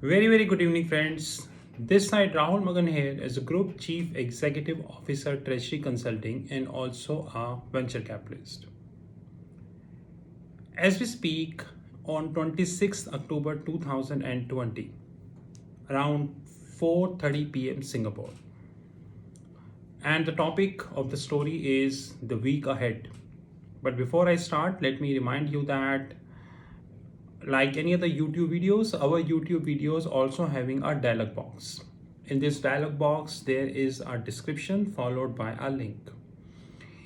Very good evening, friends. This side Rahul Magan here as a Group Chief Executive Officer, Treasury Consulting, and also a venture capitalist. As we speak, on 26th October 2020, around 4:30 p.m. Singapore, and the topic of the story is the week ahead. But before I start, let me remind you that like any other YouTube videos, our YouTube videos also having a dialog box. In this dialog box, there is a description followed by a link.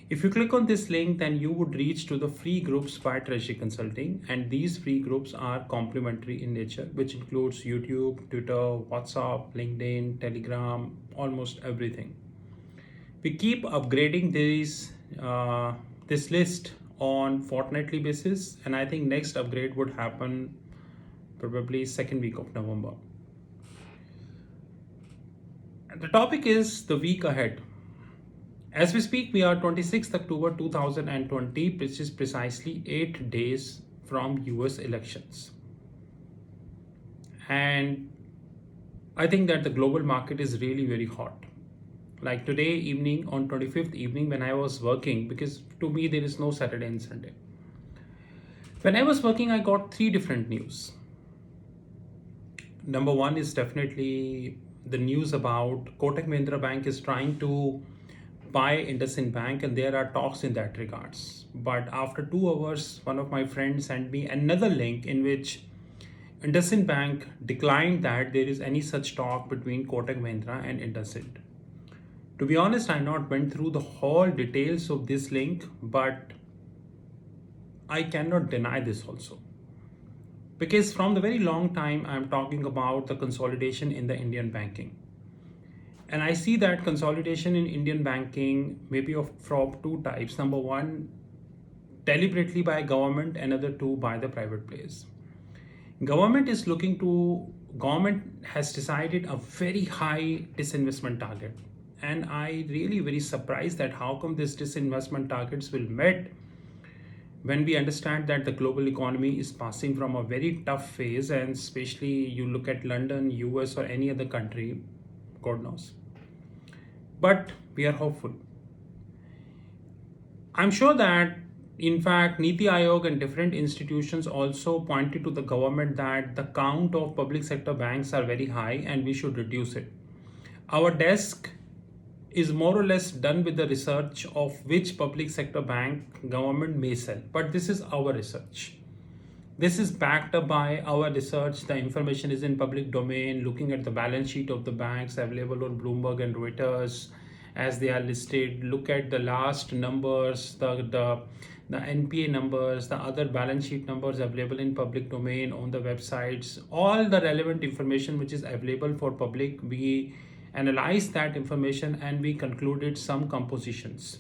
If you click on this link, then you would reach to the free groups by Treasury Consulting, and these free groups are complementary in nature, which includes YouTube, Twitter, WhatsApp, LinkedIn, Telegram, almost everything. We keep upgrading this list on fortnightly basis, and I think next upgrade would happen probably second week of November. And the topic is the week ahead. As we speak, we are 26th October 2020, which is precisely 8 days from US elections. And I think that the global market is really very hot. Like today evening, on 25th evening, when I was working, because to me there is no Saturday and Sunday. When I was working, I got 3 different news. Number one is definitely the news about Kotak Mahindra Bank is trying to buy IndusInd Bank, and there are talks in that regards. But after 2 hours, one of my friends sent me another link in which IndusInd Bank declined that there is any such talk between Kotak Mahindra and IndusInd. To be honest, I not went through the whole details of this link, but I cannot deny this also. Because from the very long time, I'm talking about the consolidation in the Indian banking. And I see that consolidation in Indian banking may be from 2 types. Number one, deliberately by government, another 2 by the private players. Government has decided a very high disinvestment target. And I really very surprised that how come this disinvestment targets will met when we understand that the global economy is passing from a very tough phase, and especially you look at London, US or any other country, God knows. But we are hopeful. I'm sure that in fact Niti Aayog and different institutions also pointed to the government that the count of public sector banks are very high and we should reduce it. Our desk is more or less done with the research of which public sector bank government may sell. But this is our research. This is backed up by our research. The information is in public domain, looking at the balance sheet of the banks available on Bloomberg and Reuters as they are listed. Look at the last numbers, the NPA numbers, the other balance sheet numbers available in public domain on the websites, all the relevant information which is available for public. We analyzed that information and we concluded some compositions.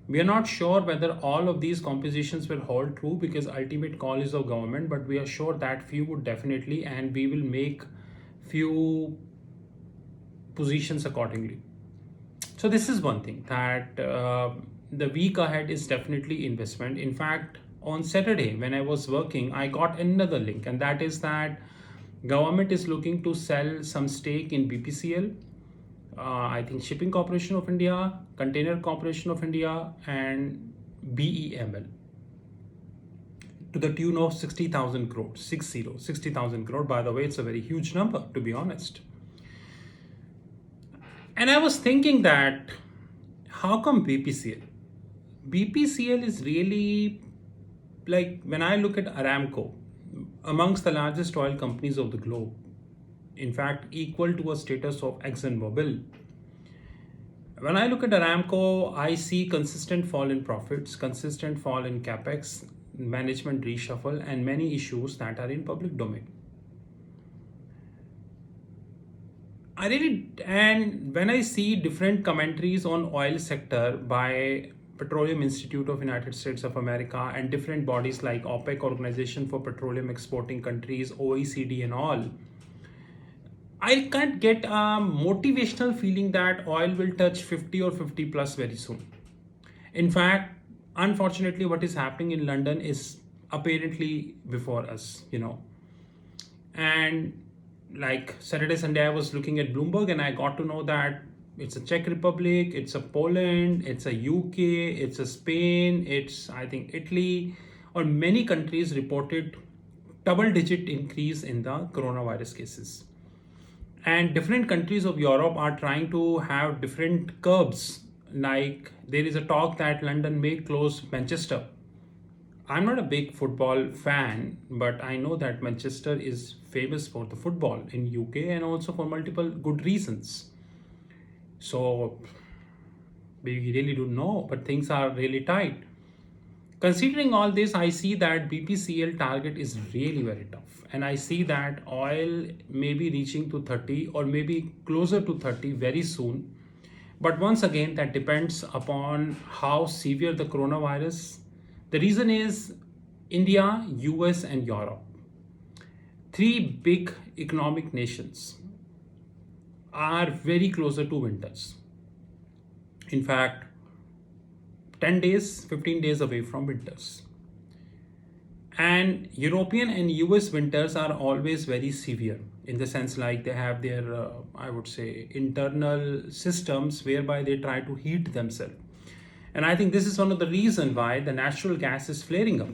We are not sure whether all of these compositions will hold true because ultimate call is of government, but we are sure that few would definitely, and we will make few positions accordingly. So this is one thing that the week ahead is definitely investment. In fact, on Saturday when I was working, I got another link, and that is that government is looking to sell some stake in BPCL, I think Shipping Corporation of India, Container Corporation of India, and BEML to the tune of 60,000 crore, 60,000 crore. By the way, it's a very huge number, to be honest. And I was thinking that how come BPCL? BPCL is really like when I look at Aramco, amongst the largest oil companies of the globe, in fact equal to a status of ExxonMobil. When I look at Aramco, I see consistent fall in profits, consistent fall in capex, management reshuffle, and many issues that are in public domain. And when I see different commentaries on oil sector by Petroleum Institute of United States of America and different bodies like OPEC, Organization for Petroleum Exporting Countries, OECD and all, I can't get a motivational feeling that oil will touch 50 or 50 plus very soon. In fact, unfortunately, what is happening in London is apparently before us, And like Saturday, Sunday, I was looking at Bloomberg and I got to know that it's a Czech Republic, it's a Poland, it's a UK, it's a Spain, it's I think Italy, or many countries reported double-digit increase in the coronavirus cases. And different countries of Europe are trying to have different curbs. Like there is a talk that London may close Manchester. I'm not a big football fan, but I know that Manchester is famous for the football in UK and also for multiple good reasons. So we really don't know, but things are really tight. Considering all this, I see that BPCL target is really very tough. And I see that oil may be reaching to 30 or maybe closer to 30 very soon. But once again, that depends upon how severe the coronavirus. The reason is India, US, and Europe. Three big economic nations are very closer to winters. In fact, 10 days, 15 days away from winters. And European and US winters are always very severe in the sense like they have their, I would say, internal systems whereby they try to heat themselves. And I think this is one of the reasons why the natural gas is flaring up.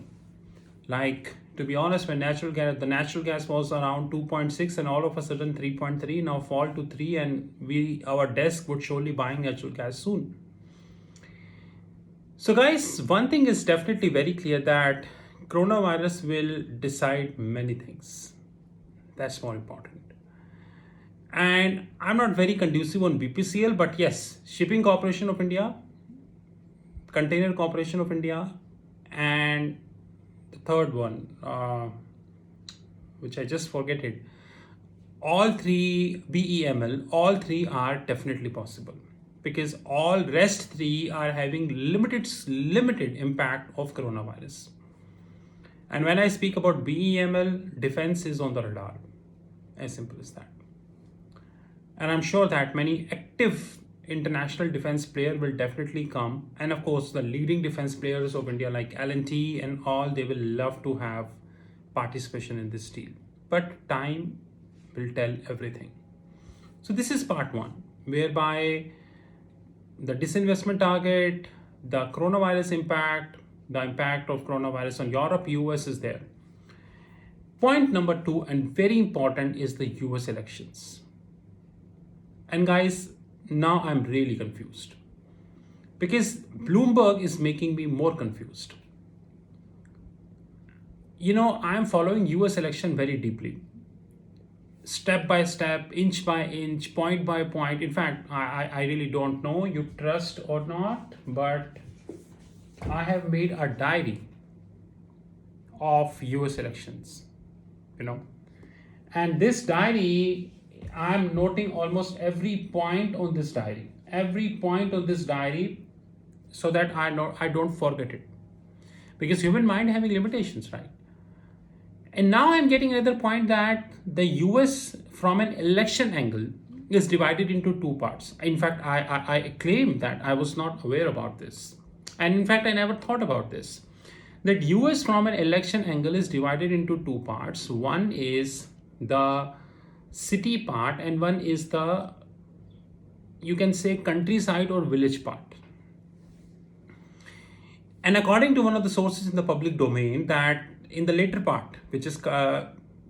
Like, to be honest, when the natural gas was around 2.6 and all of a sudden 3.3, now fall to 3, and our desk would surely buying natural gas soon. So guys, one thing is definitely very clear that coronavirus will decide many things. That's more important. And I'm not very conducive on BPCL, but yes, Shipping Corporation of India, Container Corporation of India, and the third one, which I just forget it, all three, BEML, all three are definitely possible because all rest three are having limited impact of coronavirus. And when I speak about BEML, defense is on the radar. As simple as that. And I'm sure that many active international defense players will definitely come. And of course, the leading defense players of India like L&T and all, they will love to have participation in this deal. But time will tell everything. So this is part one, whereby the disinvestment target, the coronavirus impact, the impact of coronavirus on Europe, US is there. Point number two, and very important, is the US elections. And guys, now I'm really confused because Bloomberg is making me more confused. You know, I'm following US election very deeply, step by step, inch by inch, point by point. In fact, I really don't know you trust or not, but I have made a diary of US elections, you know, and this diary, I'm noting almost every point on this diary, so that I don't forget it, because human mind having limitations, right? And now I'm getting another point that the US from an election angle is divided into two parts. In fact, I claim that I was not aware about this. And in fact, I never thought about this. That US from an election angle is divided into two parts. One is the city part and one is the, you can say, countryside or village part. And according to one of the sources in the public domain, that in the later part, which is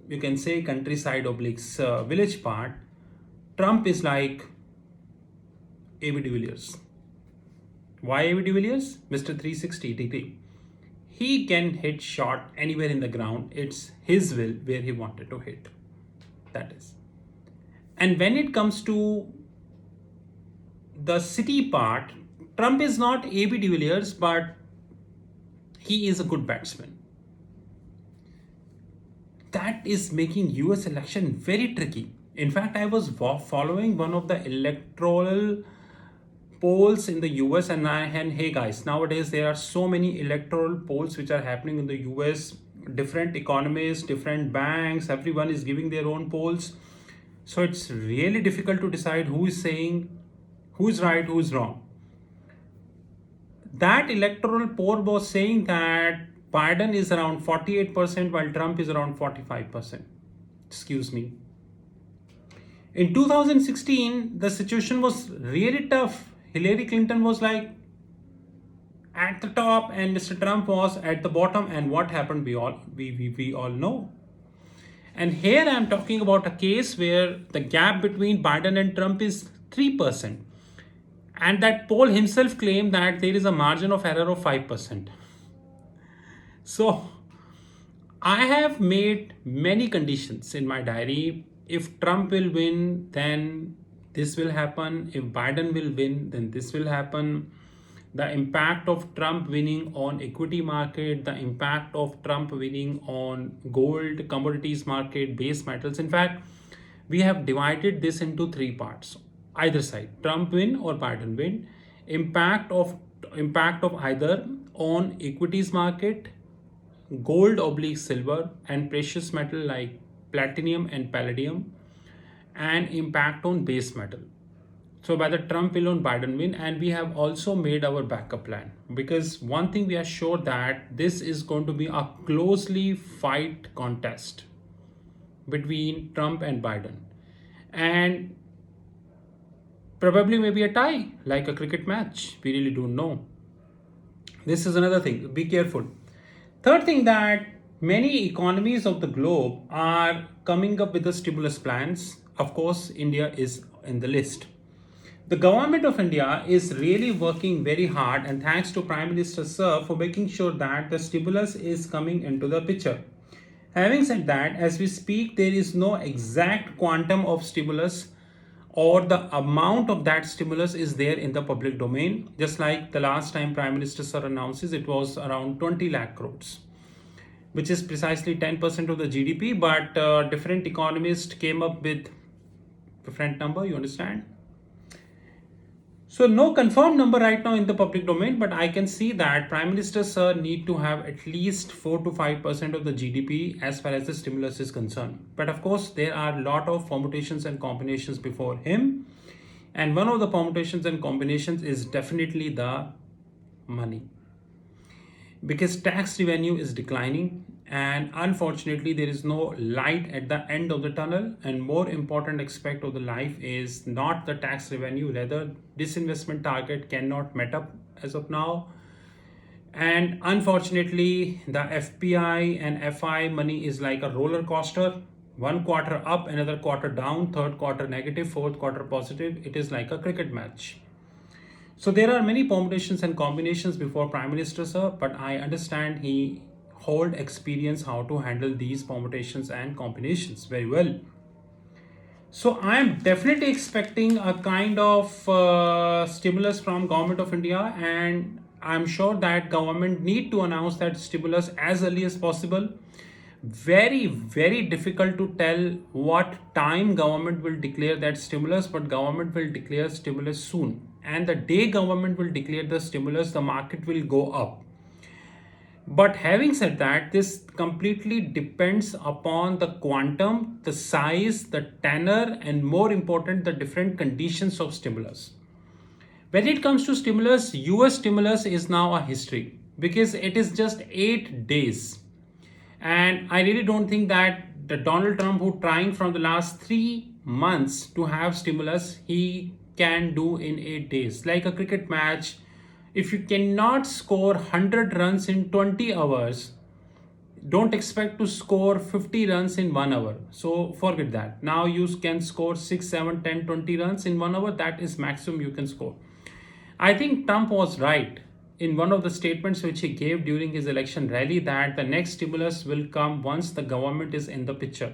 you can say countryside obliques village part, Trump is like A.B. de Villiers. Why A.B. de Villiers? Mr. 360 degree. He can hit shot anywhere in the ground. It's his will where he wanted to hit. That is. And when it comes to the city part, Trump is not A.B. de Villiers, but he is a good batsman. That is making US election very tricky. In fact, I was following one of the electoral polls in the US, and hey guys, nowadays there are so many electoral polls which are happening in the US. Different economists, different banks, everyone is giving their own polls. So it's really difficult to decide who is saying, who is right, who is wrong. That electoral poll was saying that Biden is around 48% while Trump is around 45%. Excuse me. In 2016, the situation was really tough. Hillary Clinton was like at the top and Mr. Trump was at the bottom, and what happened we all know. And here I'm talking about a case where the gap between Biden and Trump is 3%. And that poll himself claimed that there is a margin of error of 5%. So I have made many conditions in my diary. If Trump will win, then this will happen. If Biden will win, then this will happen. The impact of Trump winning on equity market, the impact of Trump winning on gold, commodities market, base metals. In fact, we have divided this into three parts. Either side, Trump win or Biden win, impact of either on equities market, gold oblique silver, and precious metal like platinum and palladium, and impact on base metal. So whether Trump will or Biden win, and we have also made our backup plan, because one thing we are sure that this is going to be a closely fight contest between Trump and Biden, and probably maybe a tie like a cricket match. We really don't know. This is another thing. Be careful. Third thing, that many economies of the globe are coming up with the stimulus plans. Of course, India is in the list. The government of India is really working very hard, and thanks to Prime Minister Sir for making sure that the stimulus is coming into the picture. Having said that, as we speak, there is no exact quantum of stimulus, or the amount of that stimulus is there in the public domain. Just like the last time Prime Minister Sir announces, it was around 20 lakh crores, which is precisely 10% of the GDP, but different economists came up with different number, you understand? So no confirmed number right now in the public domain, but I can see that Prime Minister Sir need to have at least 4 to 5% of the GDP as far as the stimulus is concerned. But of course, there are a lot of permutations and combinations before him. And one of the permutations and combinations is definitely the money, because tax revenue is declining, and unfortunately there is no light at the end of the tunnel. And more important aspect of the life is not the tax revenue, rather disinvestment target cannot met up as of now. And unfortunately the FPI and FI money is like a roller coaster. One quarter up, another quarter down, third quarter negative, fourth quarter positive. It is like a cricket match. So there are many permutations and combinations before Prime Minister Sir, but I understand he hold experience how to handle these permutations and combinations very well. So I am definitely expecting a kind of stimulus from Government of India, and I'm sure that government need to announce that stimulus as early as possible. Very, very difficult to tell what time government will declare that stimulus, but government will declare stimulus soon. And the day government will declare the stimulus, the market will go up. But having said that, this completely depends upon the quantum, the size, the tenor, and more important, the different conditions of stimulus. When it comes to stimulus, US stimulus is now a history, because it is just 8 days. And I really don't think that the Donald Trump, who trying from the last 3 months to have stimulus, he can do in 8 days. Like a cricket match, if you cannot score 100 runs in 20 hours, don't expect to score 50 runs in 1 hour. So forget that. Now you can score 6, 7, 10, 20 runs in 1 hour. That is maximum you can score. I think Trump was right in one of the statements which he gave during his election rally, that the next stimulus will come once the government is in the picture.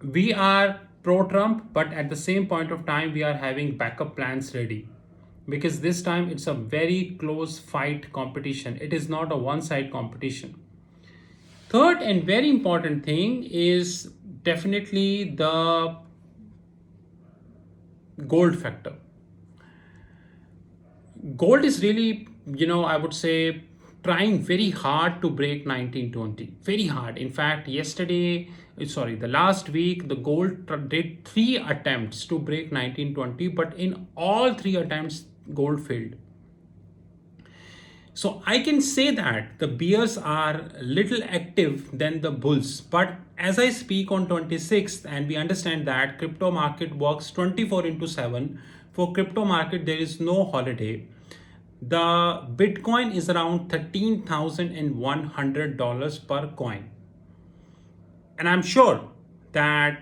We are pro-Trump, but at the same point of time, we are having backup plans ready, because this time it's a very close fight competition. It is not a one-side competition. Third and very important thing is definitely the gold factor. Gold is really, I would say, trying very hard to break 1920. Very hard. In fact, the last week, the gold did 3 attempts to break 1920, but in all 3 attempts, gold failed. So I can say that the bears are little active than the bulls, but as I speak on 26th, and we understand that crypto market works 24 into 7. For crypto market there is no holiday. The Bitcoin is around $13,100 per coin. And I'm sure that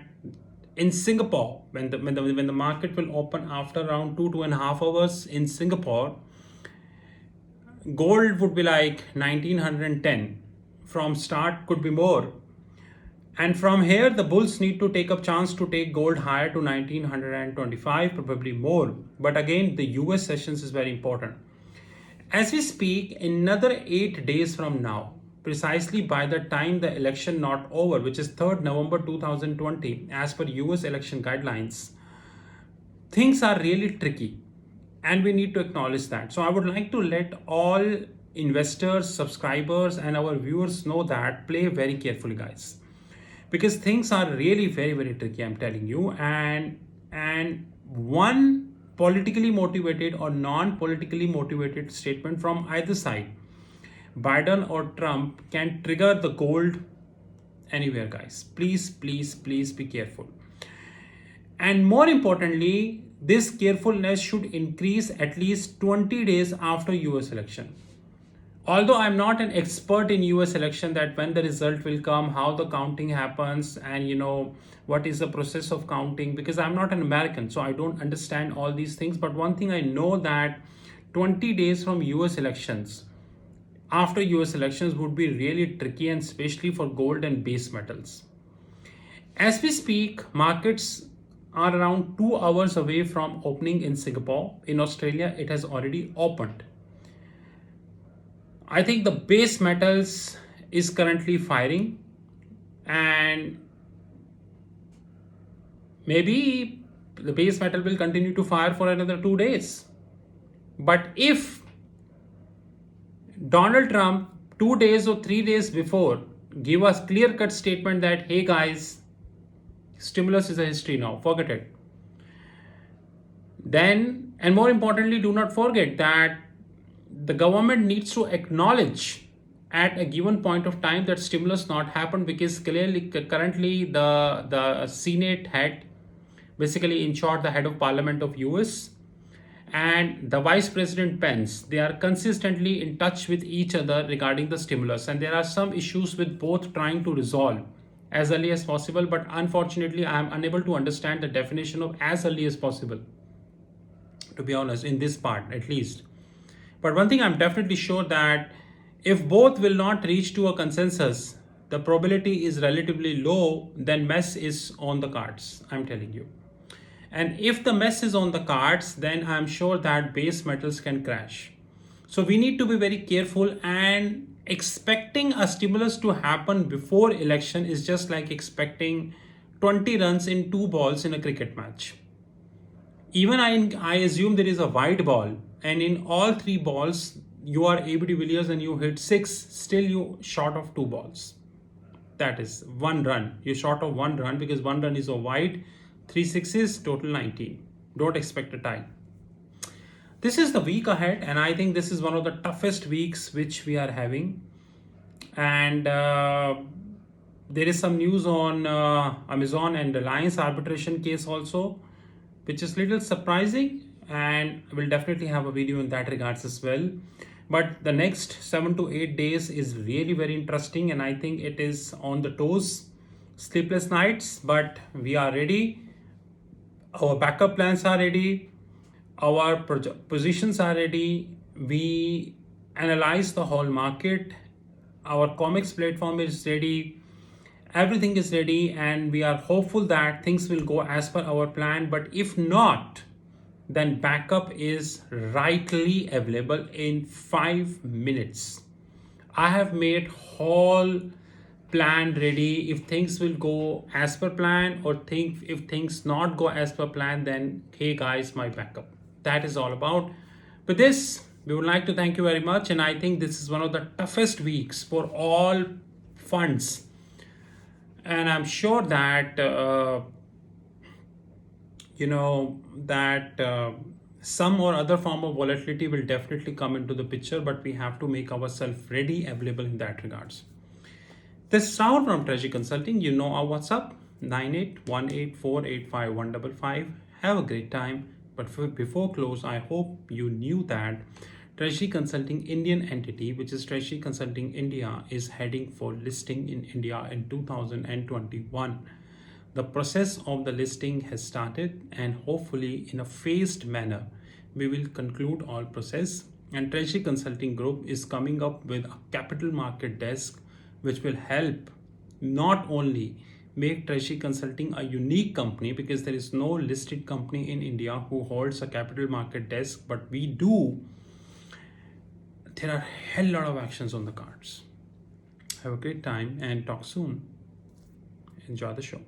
in Singapore, when the market will open after around 2.5 hours in Singapore, gold would be like 1910. From start could be more. And from here, the bulls need to take a chance to take gold higher to 1925, probably more. But again, the US sessions is very important. As we speak, another 8 days from now, precisely by the time the election not over, which is 3rd November 2020, as per US election guidelines, things are really tricky, and we need to acknowledge that. So I would like to let all investors, subscribers, and our viewers know that play very carefully, guys, because things are really very, very tricky, I'm telling you. And one politically motivated or non-politically motivated statement from either side, Biden or Trump, can trigger the gold anywhere, guys. Please, please, please be careful. And more importantly, this carefulness should increase at least 20 days after US election. Although I'm not an expert in US election, that when the result will come, how the counting happens, and what is the process of counting, because I'm not an American, so I don't understand all these things. But one thing I know, that 20 days from US elections, after US elections, would be really tricky, and especially for gold and base metals. As we speak, markets are around 2 hours away from opening in Singapore. In Australia, it has already opened. I think the base metals is currently firing, and maybe the base metal will continue to fire for another 2 days. But if Donald Trump 2 days or 3 days before give us clear-cut statement that, hey guys, stimulus is a history now, forget it, then, and more importantly, do not forget that the government needs to acknowledge at a given point of time that stimulus not happened, because clearly currently the Senate head, basically in short the head of parliament of US, and the Vice President Pence, they are consistently in touch with each other regarding the stimulus, and there are some issues with both trying to resolve as early as possible. But unfortunately, I am unable to understand the definition of as early as possible, to be honest, in this part at least. But one thing I'm definitely sure, that if both will not reach to a consensus, the probability is relatively low, then mess is on the cards, I'm telling you. And if the mess is on the cards, then I'm sure that base metals can crash. So we need to be very careful, and expecting a stimulus to happen before election is just like expecting 20 runs in 2 balls in a cricket match. Even I assume there is a white ball, and in all 3 balls you are AB de Villiers and you hit 6, still you short of 2 balls. That is 1 run. You're short of 1 run, because 1 run is a white, 3 sixes, total 19. Don't expect a tie. This is the week ahead, and I think this is one of the toughest weeks which we are having. And there is some news on Amazon and Reliance arbitration case also, which is little surprising, and we'll definitely have a video in that regards as well. But the next 7 to 8 days is really very interesting, and I think it is on the toes, sleepless nights, but we are ready. Our backup plans are ready, our positions are ready. We analyze the whole market, our comics platform is ready, everything is ready, and we are hopeful that things will go as per our plan. But if not, then backup is rightly available in 5 minutes. I have made whole plan ready. If things will go as per plan, or if things not go as per plan, then hey guys, my backup. That is all about. With this, we would like to thank you very much, and I think this is one of the toughest weeks for all funds, and I'm sure that some or other form of volatility will definitely come into the picture, but we have to make ourselves ready, available in that regards. This is Rahul from Treasury Consulting. You know our WhatsApp 9818485155. Have a great time. But before close, I hope you knew that Treasury Consulting Indian entity, which is Treasury Consulting India, is heading for listing in India in 2021. The process of the listing has started, and hopefully in a phased manner we will conclude all process, and Treasury Consulting Group is coming up with a capital market desk which will help not only make Treasury Consulting a unique company, because there is no listed company in India who holds a capital market desk, but we do. There are a hell lot of actions on the cards. Have a great time and talk soon. Enjoy the show.